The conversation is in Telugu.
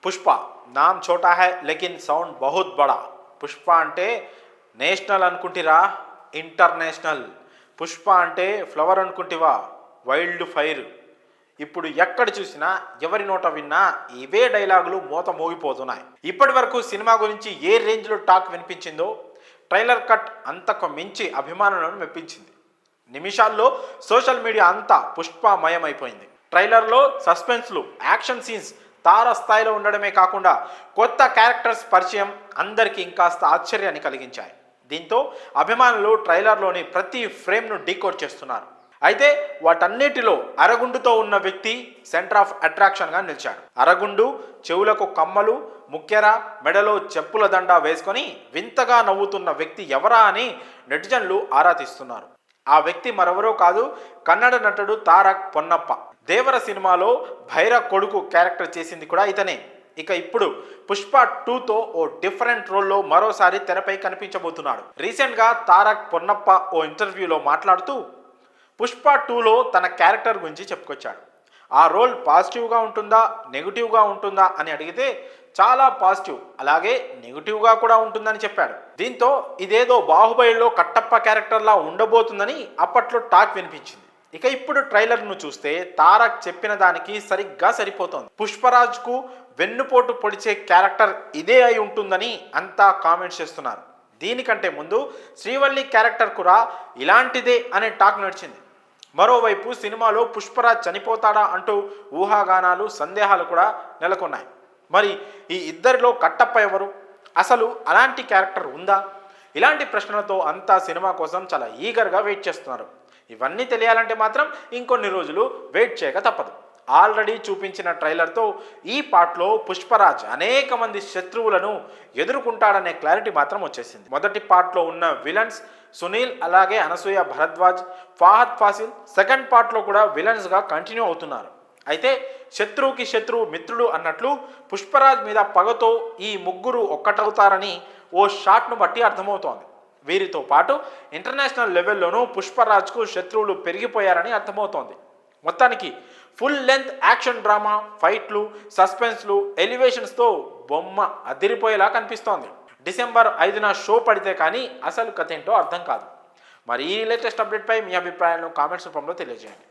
పుష్ప నామ్ చోటా హై లేకిన్ సౌండ్ బహుత్ బడా. పుష్ప అంటే నేషనల్ అనుకుంటిరా, ఇంటర్నేషనల్. పుష్ప అంటే ఫ్లవర్ అనుకుంటివా, వైల్డ్ ఫైర్. ఇప్పుడు ఎక్కడ చూసినా ఎవరి నోట విన్నా ఇవే డైలాగులు మోత మోగిపోతున్నాయి. ఇప్పటి వరకు సినిమా గురించి ఏ రేంజ్లో టాక్ వినిపించిందో ట్రైలర్ కట్ అంతకు మించి అభిమానులను మెప్పించింది. నిమిషాల్లో సోషల్ మీడియా అంతా పుష్పమయమైపోయింది. ట్రైలర్లో సస్పెన్స్లు, యాక్షన్ సీన్స్ తారస్థాయిలో ఉండడమే కాకుండా కొత్త క్యారెక్టర్స్ పరిచయం అందరికీ ఇంకాస్త ఆశ్చర్యాన్ని కలిగించాయి. దీంతో అభిమానులు ట్రైలర్లోని ప్రతి ఫ్రేమ్ను డీకోడ్ చేస్తున్నారు. అయితే వాటన్నిటిలో అరగుండుతో ఉన్న వ్యక్తి సెంటర్ ఆఫ్ అట్రాక్షన్గా నిలిచాడు. అరగుండు, చెవులకు కమ్మలు, ముక్కెర, మెడలో చెప్పుల దండ వేసుకొని వింతగా నవ్వుతున్న వ్యక్తి ఎవరా అని నెటిజన్లు ఆరా తీస్తున్నారు. ఆ వ్యక్తి మరెవరో కాదు, కన్నడ నటుడు తారక్ పొన్నప్ప. దేవర సినిమాలో భైర కొడుకు క్యారెక్టర్ చేసింది కూడా ఇతనే. ఇక ఇప్పుడు పుష్ప 2తో ఓ డిఫరెంట్ రోల్లో మరోసారి తెరపై కనిపించబోతున్నాడు. రీసెంట్గా తారక్ పొన్నప్ప ఓ ఇంటర్వ్యూలో మాట్లాడుతూ పుష్ప 2లో తన క్యారెక్టర్ గురించి చెప్పుకొచ్చాడు. ఆ రోల్ పాజిటివ్గా ఉంటుందా, నెగిటివ్గా ఉంటుందా అని అడిగితే చాలా పాజిటివ్, అలాగే నెగిటివ్గా కూడా ఉంటుందని చెప్పాడు. దీంతో ఇదేదో బాహుబలిలో కట్టప్ప క్యారెక్టర్లా ఉండబోతుందని అప్పట్లో టాక్ వినిపించింది. ఇక ఇప్పుడు ట్రైలర్ను చూస్తే తారక్ చెప్పిన దానికి సరిగ్గా సరిపోతోంది. పుష్పరాజ్కు వెన్నుపోటు పొడిచే క్యారెక్టర్ ఇదే అయి ఉంటుందని అంతా కామెంట్స్ చేస్తున్నారు. దీనికంటే ముందు శ్రీవల్లి క్యారెక్టర్ కూడా ఇలాంటిదే అనే టాక్ నడిచింది. మరోవైపు సినిమాలో పుష్పరాజ్ చనిపోతాడా అంటూ ఊహాగానాలు, సందేహాలు కూడా నెలకొన్నాయి. మరి ఈ ఇద్దరిలో కట్టప్ప ఎవరు, అసలు అలాంటి క్యారెక్టర్ ఉందా? ఇలాంటి ప్రశ్నలతో అంతా సినిమా కోసం చాలా ఈగర్గా వెయిట్ చేస్తున్నారు. ఇవన్నీ తెలియాలంటే మాత్రం ఇంకొన్ని రోజులు వెయిట్ చేయక తప్పదు. ఆల్రెడీ చూపించిన ట్రైలర్తో ఈ పార్ట్లో పుష్పరాజ్ అనేక మంది శత్రువులను ఎదుర్కొంటాడనే క్లారిటీ మాత్రం వచ్చేసింది. మొదటి పార్ట్లో ఉన్న విలన్స్ సునీల్, అలాగే అనసూయ భరద్వాజ్, ఫాహద్ ఫాసిల్ సెకండ్ పార్ట్లో కూడా విలన్స్గా కంటిన్యూ అవుతున్నారు. అయితే శత్రువుకి శత్రువు మిత్రుడు అన్నట్లు పుష్పరాజ్ మీద పగతో ఈ ముగ్గురు ఒక్కటవుతారని ఓ షాట్ను బట్టి అర్థమవుతోంది. వీరితో పాటు ఇంటర్నేషనల్ లెవెల్లోనూ పుష్పరాజ్కు శత్రువులు పెరిగిపోయారని అర్థమవుతోంది. మొత్తానికి ఫుల్ లెంత్ యాక్షన్ డ్రామా, ఫైట్లు, సస్పెన్స్లు, ఎలివేషన్స్తో బొమ్మ అదిరిపోయేలా కనిపిస్తోంది. డిసెంబర్ 5న షో పడితే కానీ అసలు కథ ఏంటో అర్థం కాదు. మరి ఈ లేటెస్ట్ అప్డేట్పై మీ అభిప్రాయాలను కామెంట్స్ రూపంలో తెలియజేయండి.